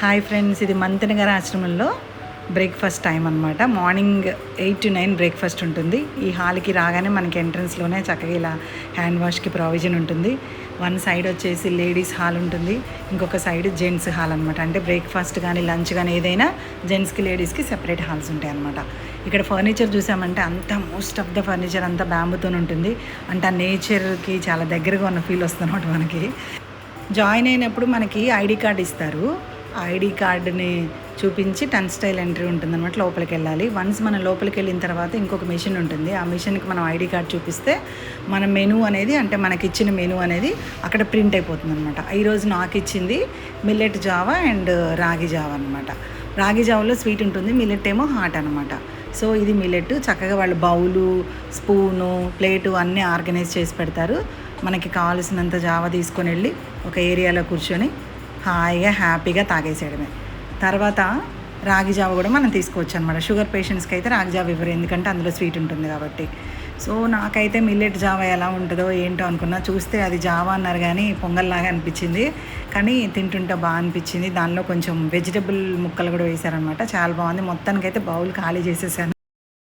Hi friends, ఇది మంతెనగర్ ఆశ్రమంలో breakfast time అనమాట. మార్నింగ్ 8 to 9 బ్రేక్ఫాస్ట్ ఉంటుంది. ఈ హాల్కి రాగానే మనకి ఎంట్రన్స్లోనే చక్కగా ఇలా హ్యాండ్ వాష్కి ప్రావిజన్ ఉంటుంది. వన్ సైడ్ వచ్చేసి లేడీస్ హాల్ ఉంటుంది, ఇంకొక సైడ్ జెంట్స్ హాల్ అనమాట. అంటే బ్రేక్ఫాస్ట్ కానీ లంచ్ కానీ ఏదైనా జెంట్స్కి లేడీస్కి సెపరేట్ హాల్స్ ఉంటాయి అనమాట. ఇక్కడ ఫర్నిచర్ చూసామంటే అంతా మోస్ట్ ఆఫ్ ద ఫర్నిచర్ అంతా బ్యాంబూతో ఉంటుంది. అంటే ఆ నేచర్కి చాలా దగ్గరగా ఉన్న ఫీల్ వస్తుంది అనమాట. మనకి జాయిన్ అయినప్పుడు మనకి ఐడి కార్డ్ ఇస్తారు. ఐడి కార్డుని చూపించి టన్ స్టైల్ ఎంట్రీ ఉంటుందన్నమాట. లోపలికి వెళ్ళాలి. వన్స్ మనం లోపలికి వెళ్ళిన తర్వాత ఇంకొక మిషన్ ఉంటుంది. ఆ మిషన్కి మనం ఐడి కార్డ్ చూపిస్తే మన మెనూ అనేది, అంటే మనకి ఇచ్చిన మెనూ అనేది అక్కడ ప్రింట్ అయిపోతుంది అనమాట. ఈరోజు నాకు ఇచ్చింది మిల్లెట్ జావా అండ్ రాగి జావా అనమాట. రాగి జావాలో స్వీట్ ఉంటుంది, మిల్లెట్ ఏమో హాట్ అనమాట. సో ఇది మిల్లెట్. చక్కగా వాళ్ళు బౌలు, స్పూను, ప్లేటు అన్నీ ఆర్గనైజ్ చేసి పెడతారు. మనకి కావాల్సినంత జావా తీసుకొని వెళ్ళి ఒక ఏరియాలో కూర్చొని హాయిగా హ్యాపీగా తాగేసేయడమే. తర్వాత రాగి జావ కూడా మనం తీసుకోవచ్చు అనమాట. షుగర్ పేషెంట్స్కి అయితే రాగి జావ ఇవ్వరు, ఎందుకంటే అందులో స్వీట్ ఉంటుంది కాబట్టి. సో నాకైతే మిల్లెట్ జావ ఎలా ఉంటుందో ఏంటో అనుకున్నా. చూస్తే అది జావా అన్నారు కానీ పొంగల్లాగా అనిపించింది, కానీ తింటుంటే బాగా అనిపించింది. దానిలో కొంచెం వెజిటబుల్ ముక్కలు కూడా వేశారనమాట. చాలా బాగుంది. మొత్తానికైతే బౌల్ ఖాళీ చేసేసాను.